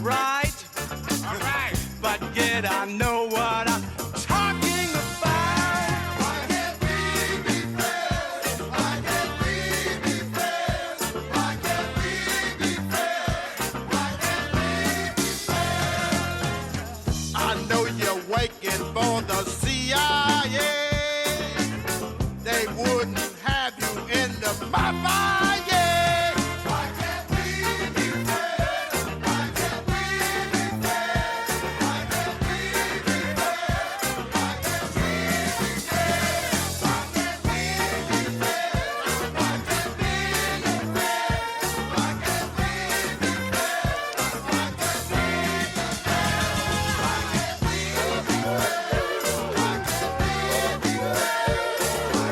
right. All right. But yet I know what I'm talking about. Why can't we be friends? Why can't we be friends? Why can't we be friends? Why can't we be friends? I know you're waiting for the CIA. They wouldn't have you in the mafia. Why can't we be friends? Why can't we be friends? Why can't we be friends? Why can't we be friends? Why can't we be friends? Why can't we be friends? Why can't we be friends? Why can't we be friends? Why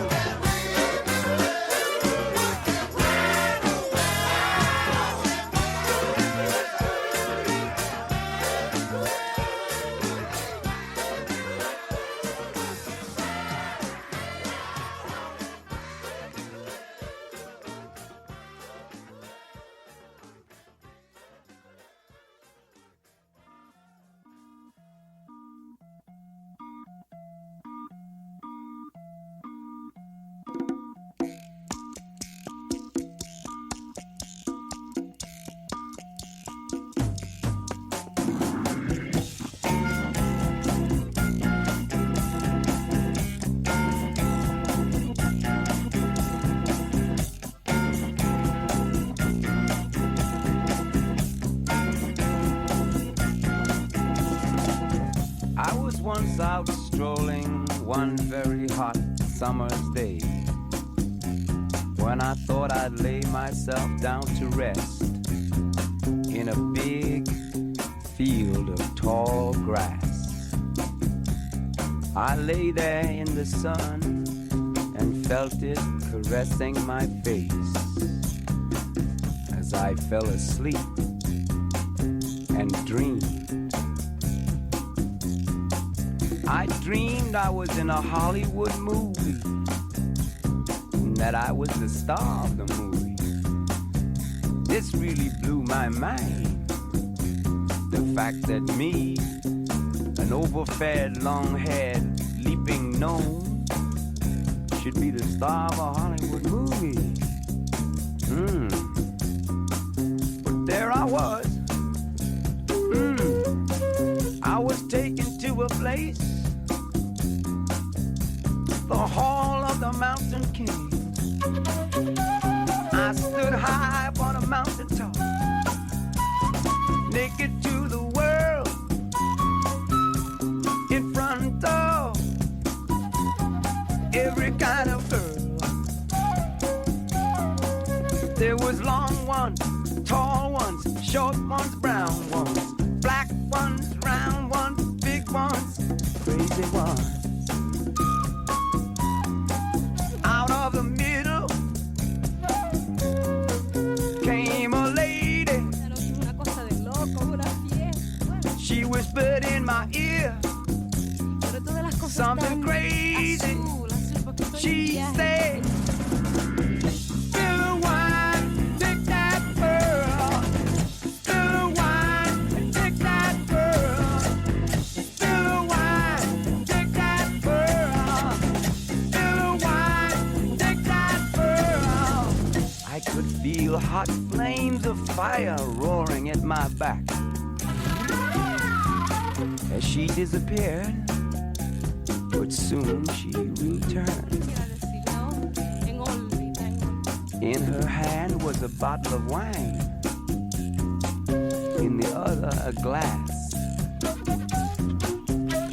can't we be I was once out strolling one very hot summer's day, when I thought I'd lay myself down to rest in a big field of tall grass. I lay there in the sun and felt it caressing my face as I fell asleep and dreamed. I dreamed I was in a Hollywood movie, and that I was the star of the movie. This really blew my mind. The fact that me, an overfed, long-haired, leaping gnome, should be the star of a Hollywood movie. But there I was. I was taken to a place, the Hall of the Mountain King. I stood high upon a mountain top, naked to the world, in front of every kind of girl. There was long ones, tall ones, short ones, brown ones, black ones, round ones, big ones, crazy ones. Out of the middle came a lady. She whispered in my ear something crazy. She said, "Spill the wine, take that pearl. Spill the wine and take that pearl. Spill the wine, take that pearl. Spill the wine, take that pearl." I could feel hot flames of fire roaring at my back as she disappeared, but soon she returned. In her hand was a bottle of wine, in the other a glass.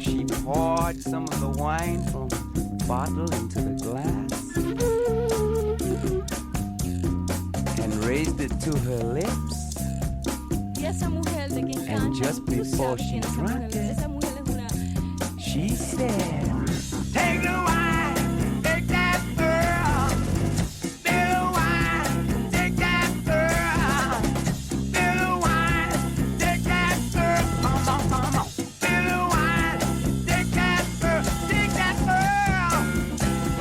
She poured some of the wine from the bottle into the glass and raised it to her lips. And just before she drank it, she said, "Take the wine, take that pearl. Spill the wine, take that pearl. Spill the wine, take that pearl. Come on, come on. Spill the wine, take that pearl, take that pearl.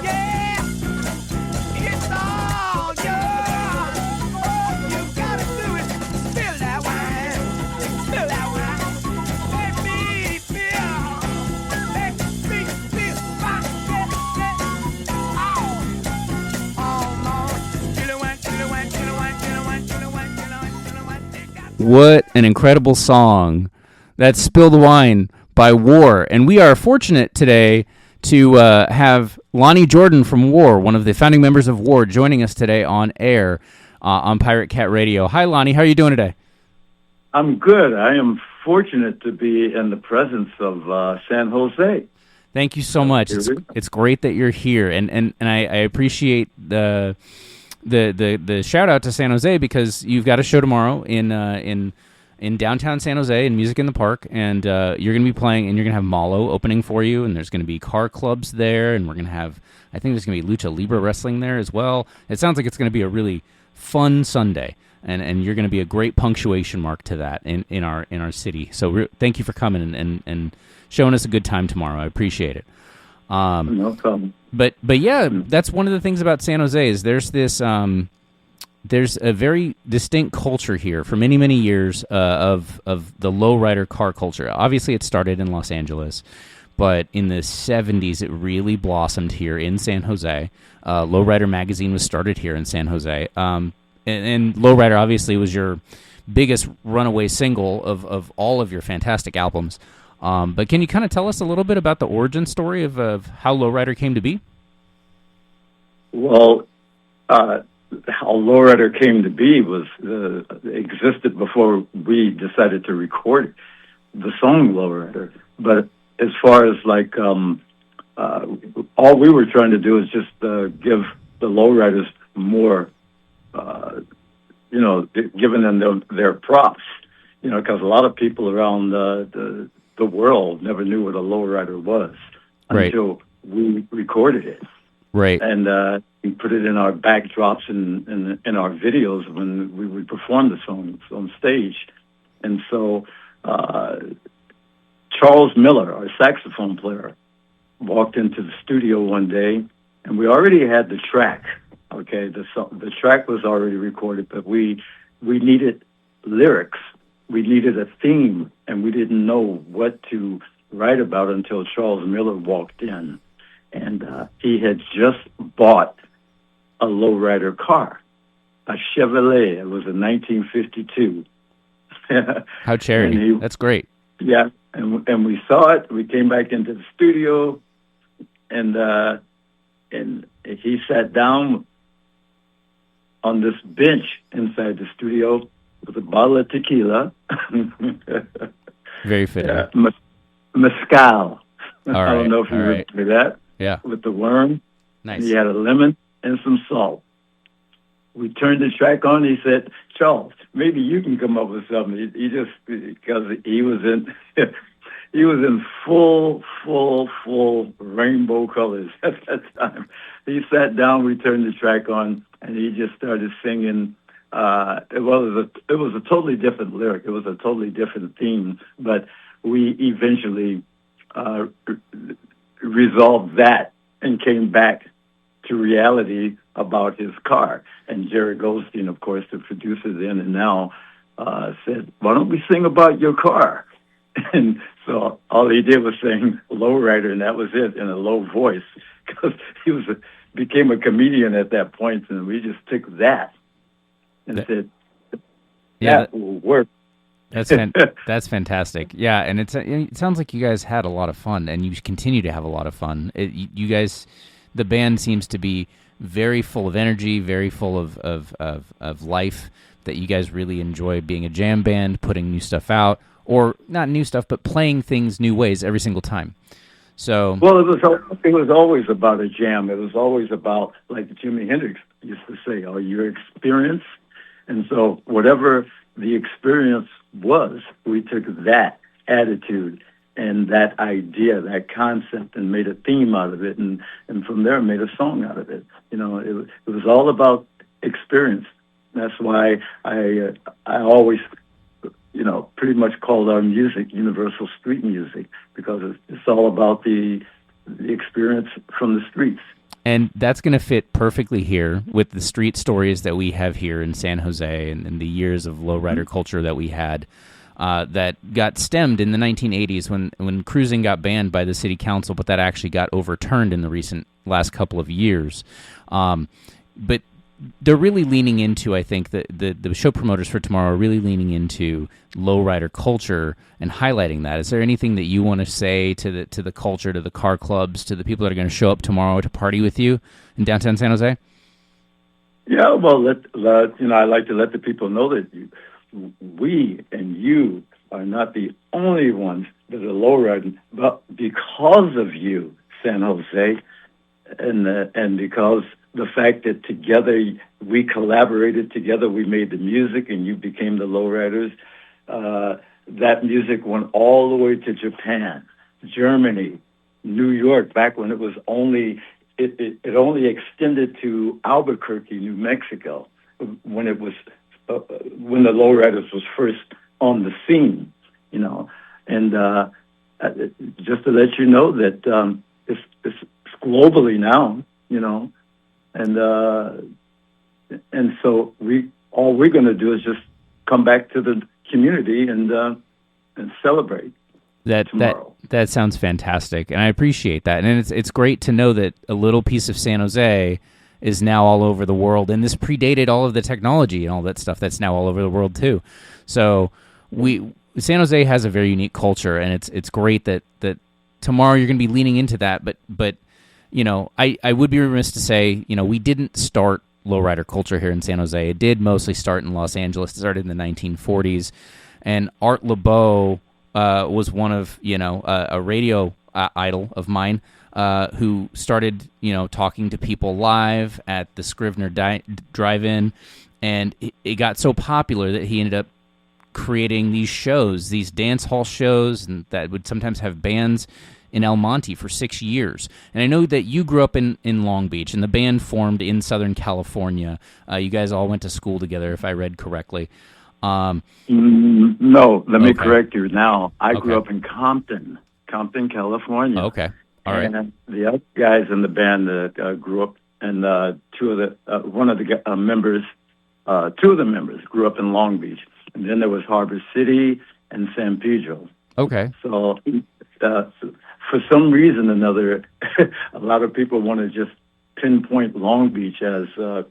Yeah, it's all yours. You gotta do it. Spill that wine, spill that What an incredible song. That's Spill the Wine by War. And we are fortunate today to have Lonnie Jordan from War, one of the founding members of War, joining us today on air on Pirate Cat Radio. Hi, Lonnie. How are you doing today? I'm good. I am fortunate to be in the presence of San Jose. Thank you so much. It's great that you're here, and I appreciate the shout out to San Jose, because you've got a show tomorrow in downtown San Jose in Music in the Park, and you're going to be playing, and you're going to have Malo opening for you, and there's going to be car clubs there, and we're going to have, I think there's going to be Lucha Libre wrestling there as well. It sounds like it's going to be a really fun Sunday, and you're going to be a great punctuation mark to that in our city. So thank you for coming and showing us a good time tomorrow. I appreciate it. No problem. But yeah, that's one of the things about San Jose is there's this there's a very distinct culture here for many, many years of the lowrider car culture. Obviously, it started in Los Angeles, but in the 70s, it really blossomed here in San Jose. Lowrider magazine was started here in San Jose. And Lowrider obviously was your biggest runaway single of all of your fantastic albums. But can you kind of tell us a little bit about the origin story of how Lowrider came to be? Well, how Lowrider came to be was existed before we decided to record the song Lowrider. But as far as like all we were trying to do is just give the Lowriders more, giving them their props, because a lot of people around the world never knew what a lowrider was until we recorded it. Right. And we put it in our backdrops and in our videos when we would perform the songs on stage. And so Charles Miller, our saxophone player, walked into the studio one day, and we already had the track. Okay, the track was already recorded, but we needed lyrics. We needed a theme, and we didn't know what to write about until Charles Miller walked in. And he had just bought a lowrider car, a Chevrolet. It was a 1952. How charity. That's great. Yeah, and we saw it. We came back into the studio, and he sat down on this bench inside the studio with a bottle of tequila. Very fitting. Mezcal. All right. I don't know if you remember that. Yeah. With the worm. Nice. He had a lemon and some salt. We turned the track on. He said, "Charles, maybe you can come up with something." He just, because he was in he was in full rainbow colors at that time. He sat down. We turned the track on, and he just started singing. It was a totally different lyric. It was a totally different theme, but we eventually resolved that and came back to reality about his car. And Jerry Goldstein, of course, the producer then and now, said, "Why don't we sing about your car?" And so all he did was sing Lowrider, and that was it, in a low voice, because he became a comedian at that point, and we just took that and said, that will work. That's that's fantastic. Yeah, and it sounds like you guys had a lot of fun, and you continue to have a lot of fun. You guys, the band seems to be very full of energy, very full of life, that you guys really enjoy being a jam band, putting new stuff out, or not new stuff, but playing things new ways every single time. So, well, it was always about a jam. It was always about, like Jimi Hendrix used to say, your experience. And so whatever the experience was, we took that attitude and that idea, that concept, and made a theme out of it, and from there made a song out of it. It was all about experience. That's why I always, pretty much called our music universal street music, because it's all about the experience from the streets. And that's going to fit perfectly here with the street stories that we have here in San Jose and the years of lowrider culture that we had that got stemmed in the 1980s when cruising got banned by the city council, but that actually got overturned in the last couple of years. But they're really leaning into, I think, the show promoters for tomorrow are really leaning into lowrider culture and highlighting that. Is there anything that you want to say to the culture, to the car clubs, to the people that are going to show up tomorrow to party with you in downtown San Jose? Yeah, well, I like to let the people know that we and you are not the only ones that are lowriding, but because of you, San Jose, and because the fact that together we collaborated together, we made the music, and you became the lowriders. That music went all the way to Japan, Germany, New York. Back when it was only it only extended to Albuquerque, New Mexico, when it was when the lowriders was first on the scene, and just to let you know that it's globally now, and so all we're going to do is just come back to the community and celebrate. That sounds fantastic, and I appreciate that. And it's great to know that a little piece of San Jose is now all over the world, and this predated all of the technology and all that stuff that's now all over the world too. So San Jose has a very unique culture, and it's great that tomorrow you're going to be leaning into that. But I would be remiss to say, we didn't start lowrider culture here in San Jose. It did mostly start in Los Angeles. It started in the 1940s, and Art LeBeau was one of a radio idol of mine who started talking to people live at the Scrivener Drive-In, and it got so popular that he ended up creating these shows, these dance hall shows, and that would sometimes have bands in El Monte for 6 years. And I know that you grew up in Long Beach, and the band formed in Southern California. You guys all went to school together, if I read correctly. No, let me correct you now. I grew up in Compton, California. Okay, all right. And the other guys in the band that grew up, and two of the members grew up in Long Beach, and then there was Harbor City and San Pedro. Okay. So for some reason or another, a lot of people want to just pinpoint Long Beach as a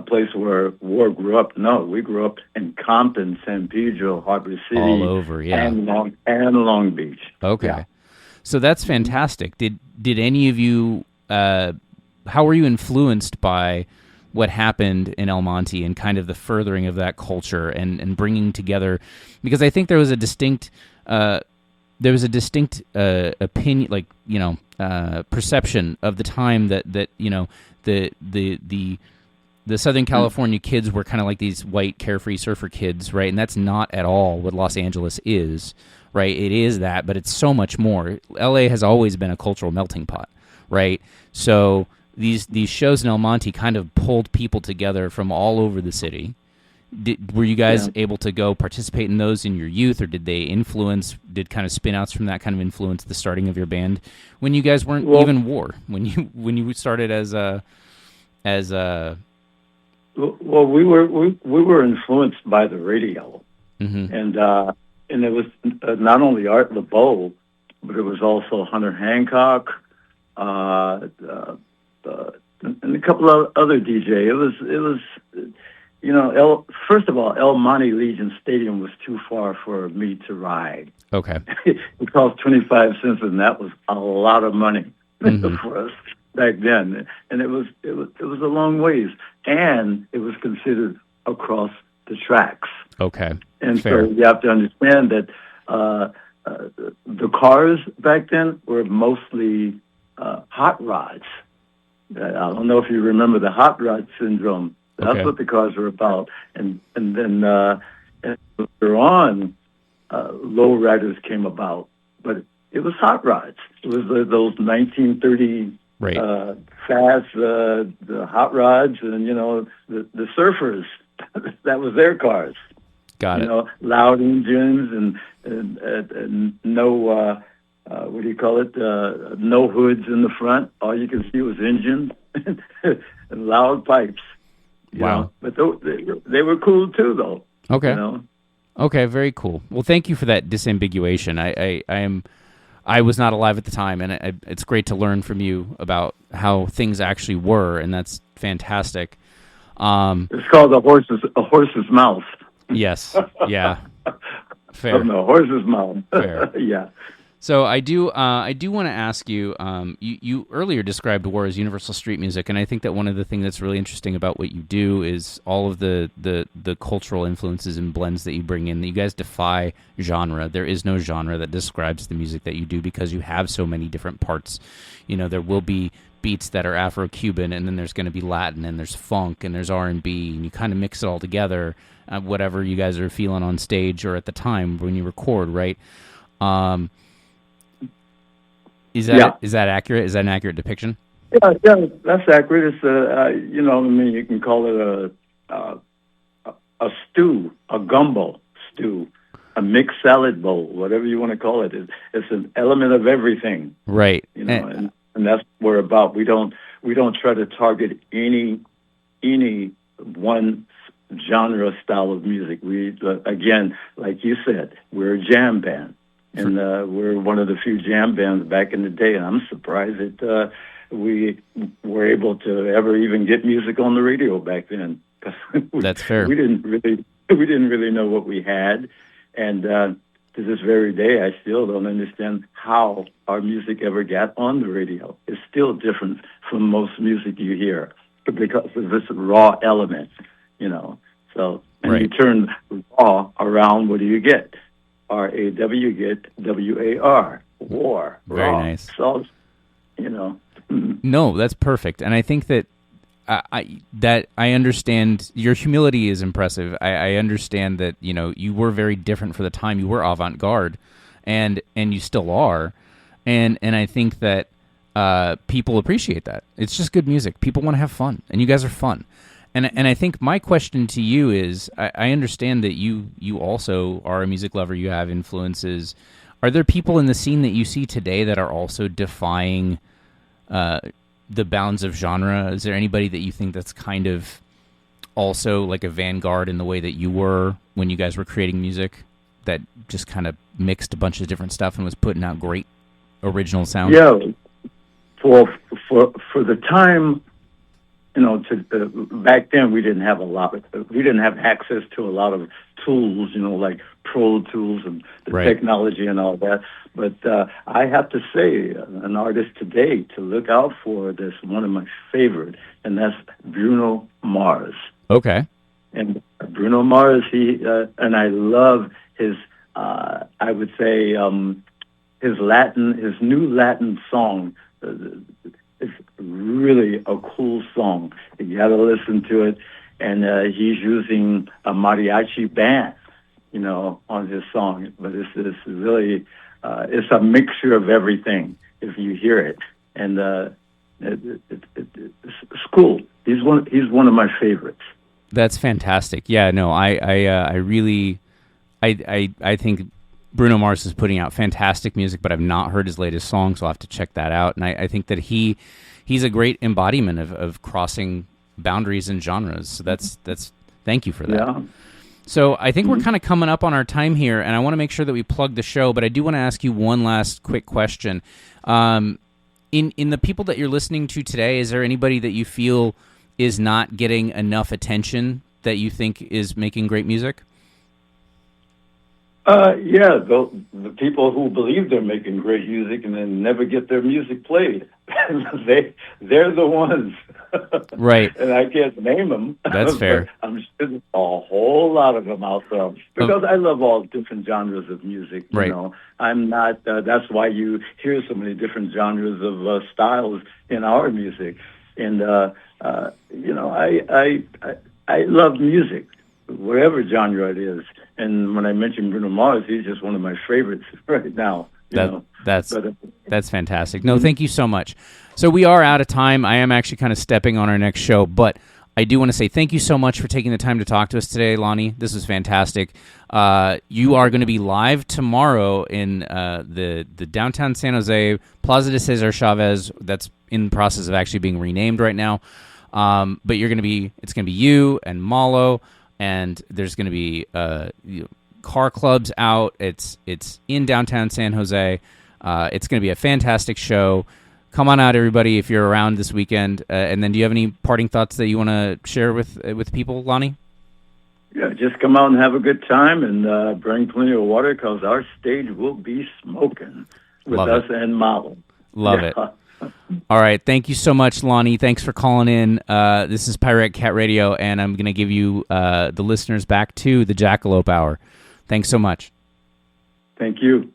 place where War grew up. No, we grew up in Compton, San Pedro, Harbor City, all over, yeah, and Long Beach. Okay, yeah. So that's fantastic. Did any of you? How were you influenced by what happened in El Monte and kind of the furthering of that culture and bringing together? Because I think there was a distinct opinion, like perception of the time that the Southern California kids were kind of like these white carefree surfer kids, right? And that's not at all what Los Angeles is, right? It is that, but it's so much more. LA has always been a cultural melting pot, right? So these shows in El Monte kind of pulled people together from all over the city. Were you guys able to go participate in those in your youth, or did kind of spin-outs from that kind of influence the starting of your band when you guys weren't even War, when you started as Well, we were influenced by the radio, and it was not only Art LeBeau, but it was also Hunter Hancock, and a couple of other DJ. It was first of all, El Monte Legion Stadium was too far for me to ride. Okay, it cost 25 cents, and that was a lot of money for us back then, and it was a long ways, and it was considered across the tracks. Okay, and fair. So you have to understand that the cars back then were mostly hot rods. I don't know if you remember the hot rod syndrome. That's what the cars were about, and then later on, lowriders came about, but it was hot rods. It was those 1930. Right. Fast, the hot rods, and the surfers. That was their cars. Got it. Loud engines and no what do you call it? No hoods in the front. All you can see was engines and loud pipes. Wow. But they were cool too, though. Okay. Okay. Very cool. Well, thank you for that disambiguation. I was not alive at the time, and it's great to learn from you about how things actually were, and that's fantastic. It's called a horse's mouth. Yes. Yeah. Fair. From the horse's mouth. Fair. Yeah. So I do want to ask you, you earlier described war as universal street music, and I think that one of the things that's really interesting about what you do is all of the cultural influences and blends that you bring in. You guys defy genre. There is no genre that describes the music that you do because you have so many different parts. You know, there will be beats that are Afro-Cuban, and then there's going to be Latin, and there's funk, and there's R&B, and you kind of mix it all together, whatever you guys are feeling on stage or at the time when you record, right? Is that accurate? Is that an accurate depiction? Yeah, that's accurate. It's you can call it a stew, a gumbo stew, a mixed salad bowl, whatever you want to call it. It's an element of everything, right? And that's what we're about. We don't try to target any one genre style of music. We again, like you said, we're a jam band. And we're one of the few jam bands back in the day, and I'm surprised that we were able to ever even get music on the radio back then. That's fair. We didn't really know what we had, and to this very day, I still don't understand how our music ever got on the radio. It's still different from most music you hear because of this raw element, So, and right. You turn raw around, what do you get? R-A-W, get W-A-R, war. Very raw. nice. So, No, that's perfect. And I think that I understand your humility is impressive. I understand that, you were very different for the time. You were avant-garde, and you still are. And I think that people appreciate that. It's just good music. People want to have fun, and you guys are fun. And I think my question to you is, I understand that you also are a music lover. You have influences. Are there people in the scene that you see today that are also defying the bounds of genre? Is there anybody that you think that's kind of also like a vanguard in the way that you were when you guys were creating music, that just kind of mixed a bunch of different stuff and was putting out great original sound? Yeah. For the time, back then we didn't have we didn't have access to a lot of tools, like Pro Tools and the right. technology and all that. But I have to say, an artist today to look out for, this one of my favorite, and that's Bruno Mars. Okay. And Bruno Mars, and I love his, I would say, his new Latin song. It's really a cool song. You got to listen to it. And he's using a mariachi band, on his song. But it's really, it's a mixture of everything if you hear it. And it's cool. He's one of my favorites. That's fantastic. Yeah, no, I really think Bruno Mars is putting out fantastic music, but I've not heard his latest song, so I'll have to check that out. And I think that he's a great embodiment of crossing boundaries and genres. So that's thank you for that. Yeah. So I think we're kind of coming up on our time here, and I want to make sure that we plug the show, but I do want to ask you one last quick question. In the people that you're listening to today, is there anybody that you feel is not getting enough attention that you think is making great music? Yeah, the people who believe they're making great music and then never get their music played, they're the ones. Right. And I can't name them. That's fair. I'm sure there's a whole lot of them out there because I love all different genres of music. Right. I'm not. That's why you hear so many different genres of styles in our music, and I love music, whatever genre it is. And when I mentioned Bruno Mars, he's just one of my favorites right now. That's fantastic. No, thank you so much. So we are out of time. I am actually kind of stepping on our next show, but I do want to say thank you so much for taking the time to talk to us today, Lonnie. This was fantastic. You are going to be live tomorrow in the downtown San Jose Plaza de Cesar Chavez. That's in the process of actually being renamed right now. But it's going to be you and Malo. And there's going to be car clubs out. It's in downtown San Jose. It's going to be a fantastic show. come on out, everybody, if you're around this weekend. And then, do you have any parting thoughts that you want to share with people, Lonnie? Yeah, just come out and have a good time and bring plenty of water because our stage will be smoking with Love us it. and Model. Love it. All right. Thank you so much, Lonnie. Thanks for calling in. This is Pirate Cat Radio, and I'm going to give you the listeners back to the Jackalope Hour. Thanks so much. Thank you.